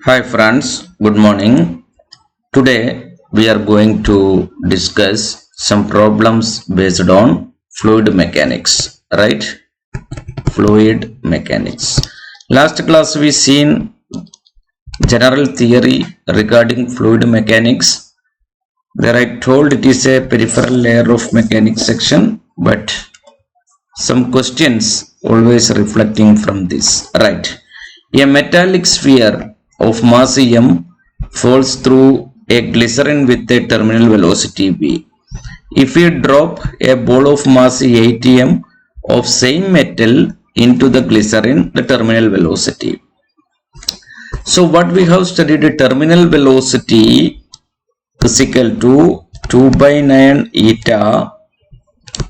Hi friends, good morning. Today we are going to discuss some problems based on fluid mechanics, right? Fluid mechanics. Last class we seen general theory regarding fluid mechanics. There I told it is a peripheral layer of mechanics section, but some questions always reflecting from this, right? A metallic sphere of mass m falls through a glycerin with a terminal velocity v. If we drop a ball of mass 8m of same metal into the glycerin, the terminal velocity. So what we have studied, terminal velocity is equal to 2 by 9 eta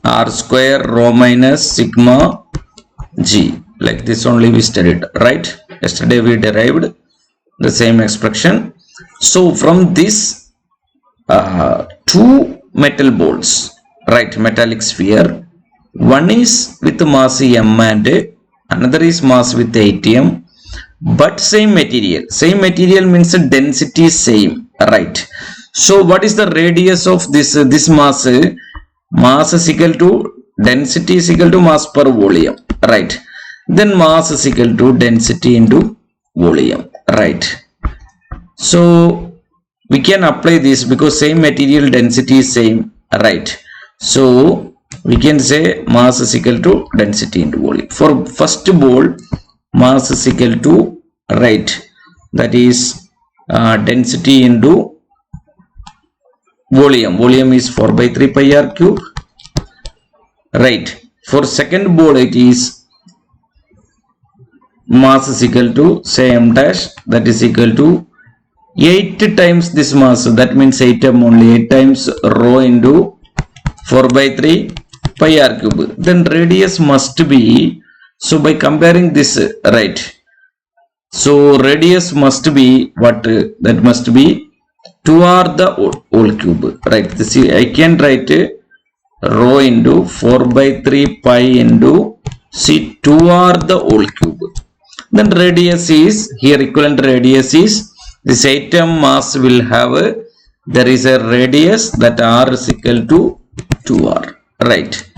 r square rho minus sigma g. Like this only we studied, right? Yesterday we derived the same expression. So from this two metal balls, right, metallic sphere, one is with mass m and another is mass with 8m, but same material. Same material means the density is same, right? So what is the radius of this mass? Mass is equal to density is equal to mass per volume, right? Then mass is equal to density into volume, right? So we can apply this because same material density is same, right? So we can say mass is equal to density into volume. For first ball, mass is equal to, right, that is density into volume. Volume is 4 by 3 pi r cube, right? For second ball it is mass is equal to say m dash, that is equal to 8 times this mass, that means 8m only, 8 times rho into 4 by 3 pi r cube. Then radius must be, so by comparing this, right, so radius must be what? That must be 2r the whole cube, right? This is, I can write rho into 4 by 3 pi into see 2r the whole cube. Then radius is, here equivalent radius is, this 8m mass will have there is a radius that r is equal to 2r, right?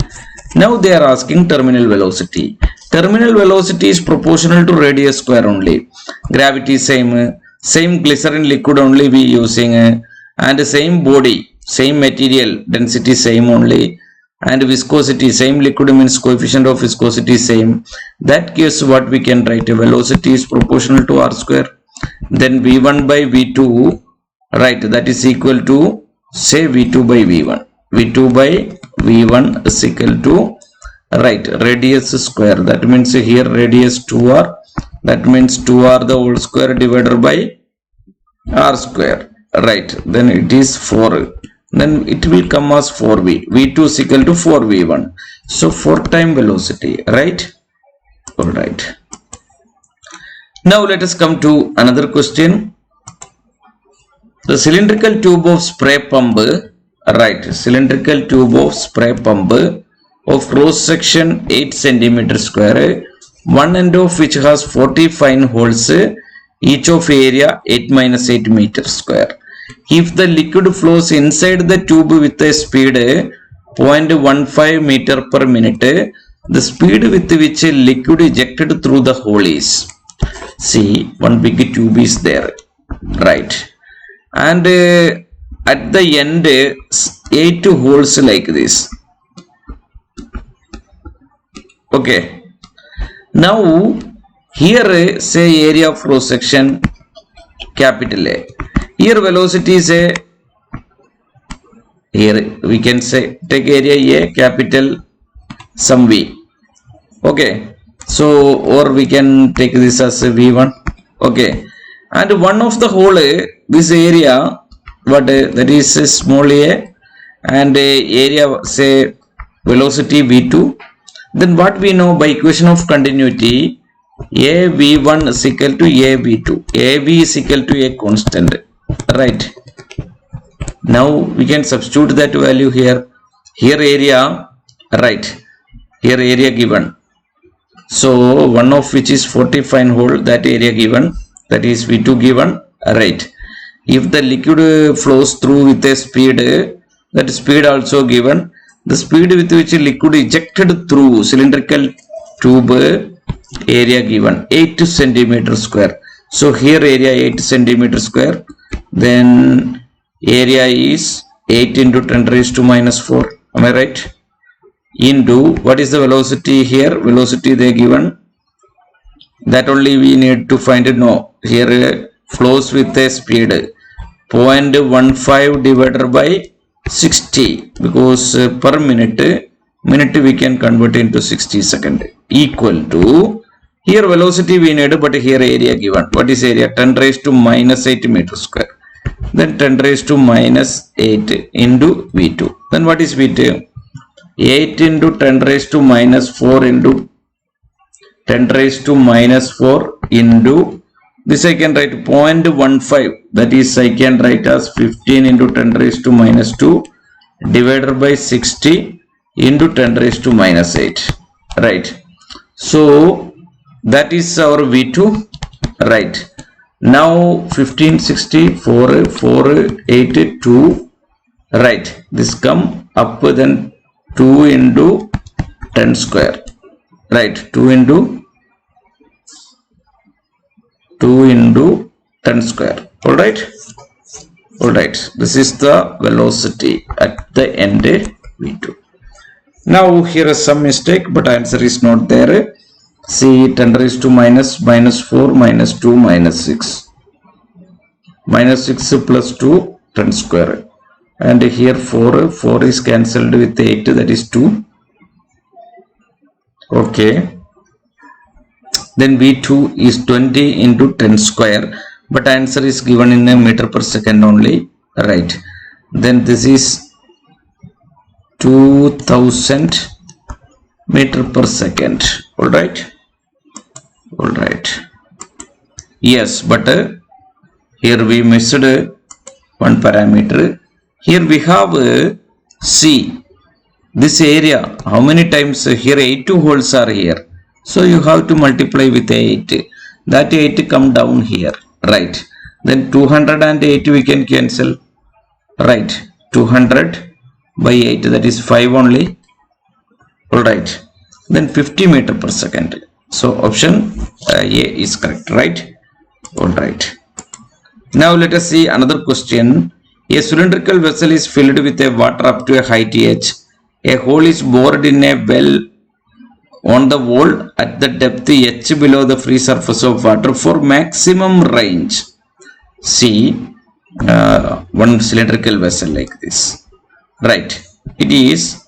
Now they are asking terminal velocity. Terminal velocity is proportional to radius square only. Gravity same glycerin liquid only we using, and same body, same material, density same only, and viscosity same, liquid means coefficient of viscosity same. That gives what we can write, velocity is proportional to r square. Then v1 by v2, right, that is equal to say v2 by v1. v2 by v1 is equal to, right, radius square, that means here radius 2r, that means 2r the whole square divided by r square, right? Then it is 4, then it will come as 4v. v2 is equal to 4v1, so 4 time velocity, right? All right. Now let us come to another question. The cylindrical tube of spray pump, right, cylindrical tube of spray pump of cross section 8 cm square, one end of which has 40 fine holes, each of area 8 minus 8 meters square. If the liquid flows inside the tube with a speed 0.15 meter per minute, the speed with which a liquid ejected through the hole is, see, one big tube is there, right, and at the end 8 holes like this, okay. Now here say area of cross section capital A, here velocity is a, here we can say take area A capital some v, okay. So or we can take this as a v1, okay, and one of the hole, this area, what that is a small a, and area say velocity v2. Then what we know by equation of continuity, a v1 is equal to a v2, a v is equal to a constant, right? Now we can substitute that value here, here area, right, here area given, so one of which is 40 fine hole, that area given, that is V2 given, right. If the liquid flows through with a speed, that speed also given. The speed with which liquid ejected through cylindrical tube, area given 8 centimeter square. So here area 8 centimeter square, then area is 8 into 10 raised to minus 4, am I right? Into what is the velocity here? Velocity they given, that only we need to find it. No, here flows with a speed 0.15 divided by 60, because per minute we can convert into 60 second, equal to, here velocity we need, but here area given. What is area? 10 raised to minus 8 meter square. Then 10 raised to minus 8 into V2. Then what is V2? 8 into 10 raised to minus 4 into 10 raised to minus 4 into, this I can write 0.15, that is I can write as 15 into 10 raised to minus 2 divided by 60 into 10 raised to minus 8, right. So that is our V2, right. Now 15, 60, 4, 8, 2, right. This come up, then 2 into 10 square, right. 2 into 10 square, all right. All right, this is the velocity at the end V2. Now here is some mistake, but answer is not there. See, 10 raised to minus 4 minus 2 minus 6, minus 6 plus 2 10 square, and here 4 is cancelled with 8, that is 2. Okay, then V2 is 20 into 10 square, but answer is given in a meter per second only, right. Then this is 2000 meter per second, all right. All right, yes, but here we missed one parameter. Here we have C, this area, how many times? Here 8 holes are here, so you have to multiply with 8, that 8 come down here, right. Then 208 we can cancel, right. 200 by 8, that is 5 only, all right. Then 50 meter per second. So option A is correct, right. All right. Now let us see another question. A cylindrical vessel is filled with a water up to a height h. A hole is bored in a well on the wall at the depth h below the free surface of water for maximum range. See, one cylindrical vessel like this, right. It is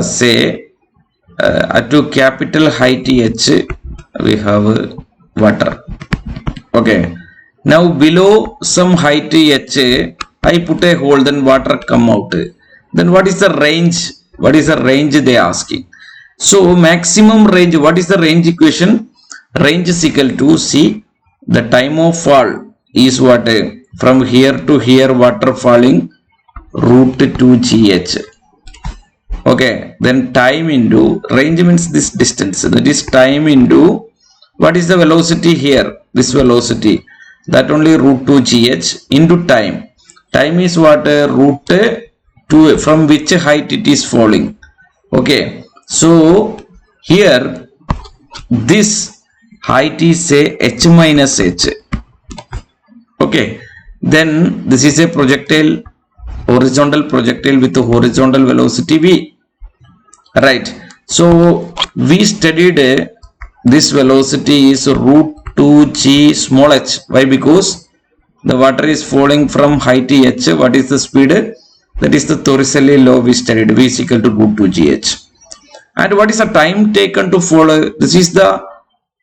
say at to capital height h we have water, okay. Now below some height h I put a hole, then water come out. Then what is the range? What is the range they asking? So maximum range, what is the range equation? Range is equal to, see, the time of fall is what? From here to here water falling, root 2 gh. Okay, then time into, range means this distance, that is time into, what is the velocity here? This velocity, that only root 2 gh into time. Time is what? Root 2, from which height it is falling. Okay, so here this height is say h minus h. Okay, then this is a projectile, horizontal projectile with a horizontal velocity v, right. So we studied this velocity is root 2g small h. Why? Because the water is falling from height h. What is the speed? That is the Torricelli law we studied, v is equal to root 2 gh. And what is the time taken to fall? This is the,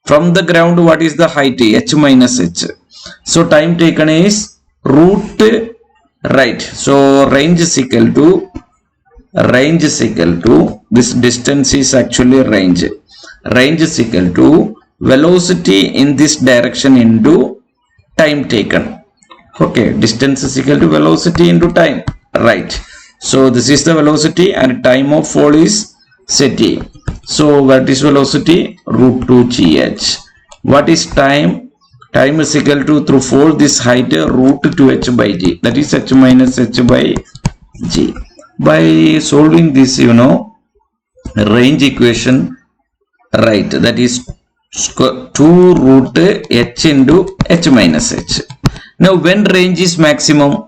from the ground, what is the height? H minus h. So time taken is root, right. So range is equal to, this distance is actually range. Range is equal to velocity in this direction into time taken. Okay, distance is equal to velocity into time, right. So this is the velocity and time of fall is set a. So what is velocity? Root 2 gh. What is time? time is equal to, through fold this height, root 2h by g, that is h minus h by g. By solving this, you know, range equation, right, that is 2 root h into h minus h. Now when range is maximum,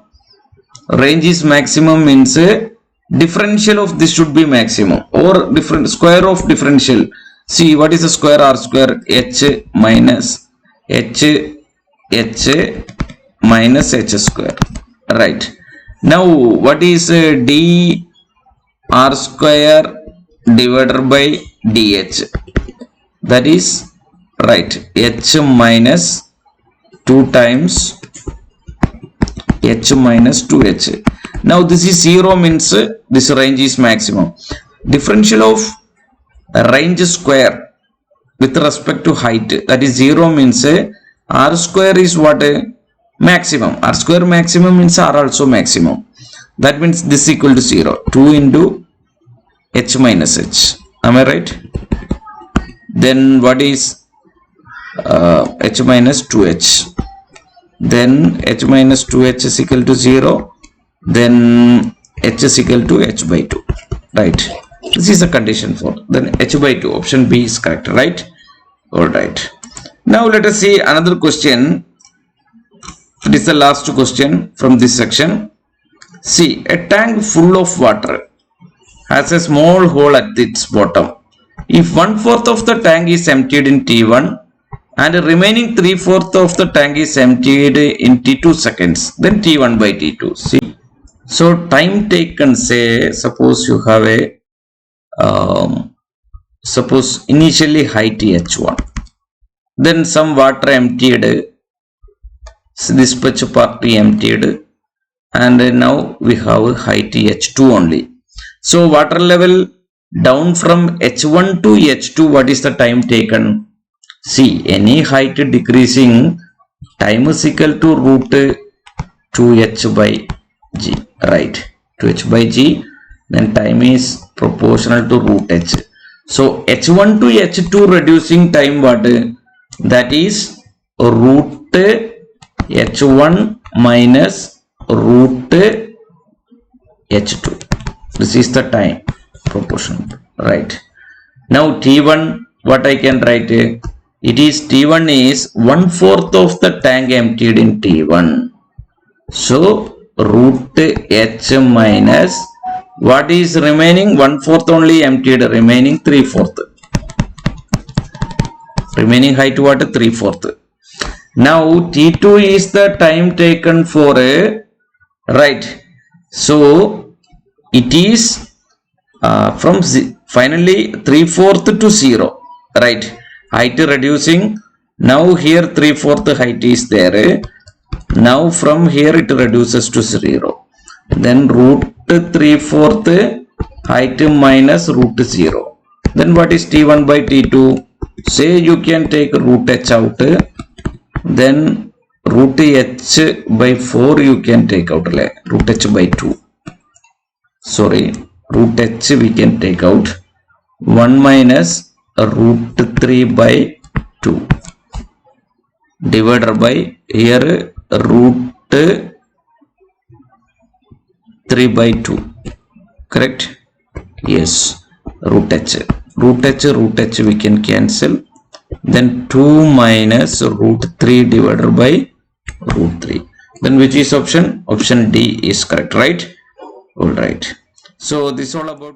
range is maximum means differential of this should be maximum, or different square of differential. See, what is the square? R square, h minus h minus h square, right? Now what is d r square divided by dh? That is, right, h minus 2 times h minus 2h. Now this is 0 means this range is maximum. Differential of range square with respect to height, that is 0 means r square is what? Maximum. R square maximum means r also maximum. That means this equal to 0. 2 into h minus h. Am I right? Then what is h minus 2h? Then h minus 2h is equal to 0. Then h is equal to h by 2. Right. This is a condition for. Then h by 2. Option B is correct. Right? Alright. Now let us see another question. It is the last question from this section. See, a tank full of water has a small hole at its bottom. If 1/4 of the tank is emptied in T1 and the remaining 3/4 of the tank is emptied in T2 seconds, then T1 by T2. See, so time taken, say, suppose you have a suppose initially height h1, then some water emptied, this much part emptied, and now we have height h2 only. So water level down from h1 to h2, what is the time taken? See, any height decreasing, time is equal to root 2h by g, right? 2h by g, then time is proportional to root h. So h1 to h2 reducing time, what? That is root h1 minus root h2. This is the time proportion, right? Now T1, what I can write? It is T1 is 1/4 of the tank emptied in T1. So root h minus what is remaining? 1/4 only emptied, remaining 3/4. Remaining height what? 3/4. Now T2 is the time taken for a, right? So it is from finally 3/4 to 0, right? Height reducing. Now here 3/4 height is there. Now from here it reduces to 0. Then root 3/4 height minus root 0. Then what is T1 by T2? Say you can take root h out. Then root h by 4 you can take out, root h by 2. Sorry, root h we can take out. 1 minus root 3 by 2 divided by here root 3 by 2. Correct? Yes. Root h. Root h we can cancel. Then 2 minus root 3 divided by root 3. Then which is option? Option D is correct, right? Alright. So this is all about